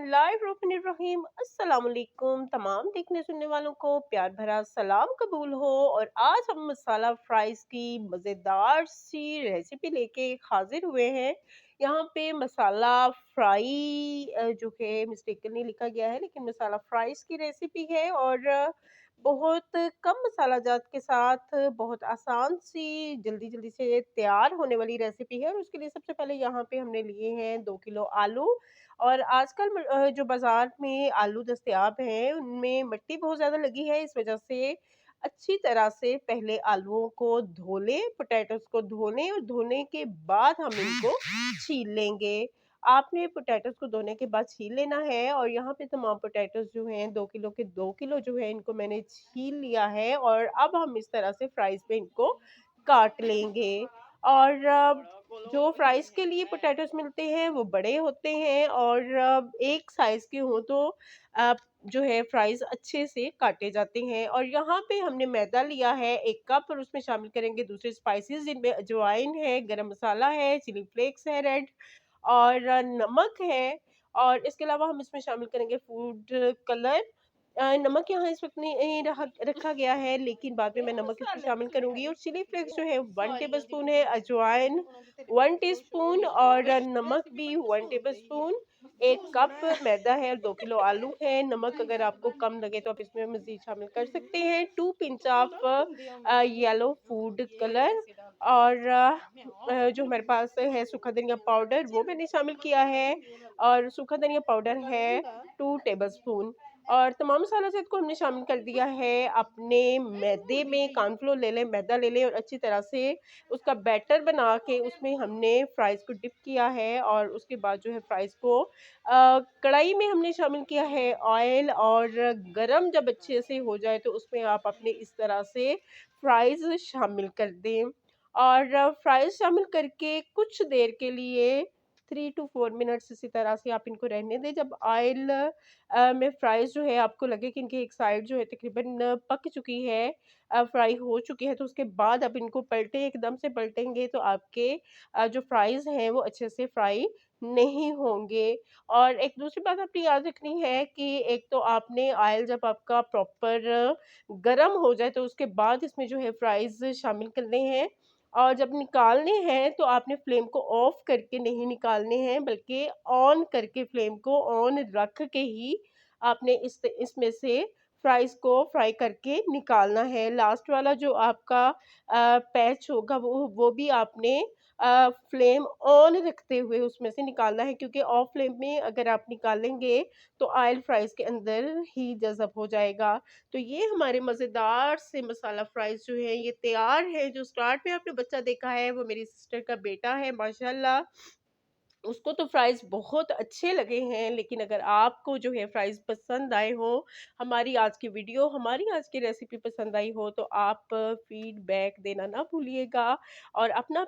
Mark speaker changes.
Speaker 1: बिस्मिल्लाहिर्रहमानिर्रहीम। अस्सलाम वालेकुम। तमाम देखने सुनने वालों को प्यार भरा सलाम कबूल हो। और आज हम मसाला फ्राइज की मज़ेदार सी रेसिपी लेके हाजिर हुए हैं। यहाँ पे मसाला फ्राई जो है मिस्टेकनली लिखा गया है, लेकिन मसाला फ्राइज की रेसिपी है और बहुत कम मसाला जात के साथ बहुत आसान सी जल्दी जल्दी से तैयार होने वाली रेसिपी है। और उसके लिए सबसे पहले यहाँ पे हमने लिए हैं 2 किलो आलू। और आजकल जो बाज़ार में आलू दस्तयाब हैं, उनमें मिट्टी बहुत ज़्यादा लगी है, इस वज़ह से अच्छी तरह से पहले आलूओं को धो लें, पोटैटोज़ को धो लें और धोने के बाद हम इनको छील लेंगे। आपने पोटैटोज़ को धोने के बाद छील लेना है और यहाँ पे तमाम पोटैटोज़ जो हैं 2 किलो के 2 किलो जो है इनको मैंने छील लिया है और अब हम इस तरह से फ्राइज़ पे इनको काट लेंगे। और जो फ्राइज़ के लिए पोटैटोज़ मिलते हैं वो बड़े होते हैं और एक साइज़ के हों तो अ, जो है फ्राइज़ अच्छे से काटे जाते हैं। और यहाँ पे हमने मैदा लिया है 1 कप और उसमें शामिल करेंगे दूसरे स्पाइसेस जिनमें अजवाइन है, गरम मसाला है, चिली फ्लेक्स है रेड और नमक है। और इसके अलावा हम इसमें शामिल करेंगे फूड कलर। नमक यहाँ इस वक़्त नहीं रखा गया है, लेकिन बाद में मैं नमक इसमें शामिल करूँगी। और चिली फ्लेक्स जो है 1 टेबलस्पून है, अजवाइन 1 टीस्पून और नमक भी 1 टेबलस्पून। 1 कप मैदा है और 2 किलो आलू है। नमक अगर आपको कम लगे तो आप इसमें मज़ीद शामिल कर सकते हैं। 2 pinch of yellow food colour और जो हमारे पास है सूखा धनिया पाउडर वो मैंने शामिल किया है। और सूखा धनिया पाउडर है 2 टेबलस्पून। और तमाम मसाला जात को हमने शामिल कर दिया है। अपने मैदे में कॉर्नफ्लोर ले लें, मैदा ले लें और अच्छी तरह से उसका बैटर बना के उसमें हमने फ्राइज़ को डिप किया है। और उसके बाद जो है फ्राइज़ को कढ़ाई में हमने शामिल किया है ऑयल। और गरम जब अच्छे से हो जाए तो उसमें आप अपने इस तरह से फ्राइज़ शामिल कर दें। और फ्राइज़ शामिल करके कुछ देर के लिए 3 टू 4 मिनट्स इसी तरह से आप इनको रहने दें। जब ऑयल में फ्राइज़ जो है आपको लगे कि इनकी एक साइड जो है तकरीबन पक चुकी है, फ्राई हो चुकी है, तो उसके बाद आप इनको पलटें। एकदम से पलटेंगे तो आपके जो फ्राइज़ हैं वो अच्छे से फ्राई नहीं होंगे। और एक दूसरी बात आपने याद रखनी है कि एक तो आपने ऑयल जब आपका प्रॉपर गरम हो जाए तो उसके बाद इसमें जो है फ्राइज़ शामिल करने हैं। और जब निकालने हैं तो आपने फ्लेम को ऑफ करके नहीं निकालने हैं, बल्कि ऑन करके फ्लेम को ऑन रख के ही आपने इसमें से फ्राइज़ को फ्राई करके निकालना है। लास्ट वाला जो आपका पैच होगा वो भी आपने फ्लेम ऑन रखते हुए उसमें से निकालना है, क्योंकि ऑफ फ्लेम में अगर आप निकालेंगे तो ऑयल फ्राइज़ के अंदर ही जज़ब हो जाएगा। तो ये हमारे मज़ेदार से मसाला फ्राइज़ जो हैं ये तैयार है। जो स्टार्ट में आपने बच्चा देखा है वो मेरी सिस्टर का बेटा है माशाल्लाह। उसको तो फ्राइज़ बहुत अच्छे लगे हैं, लेकिन अगर आपको जो है फ्राइज़ पसंद आए हों, हमारी आज की वीडियो, हमारी आज की रेसिपी पसंद आई हो तो आप फीडबैक देना ना भूलिएगा। और अपना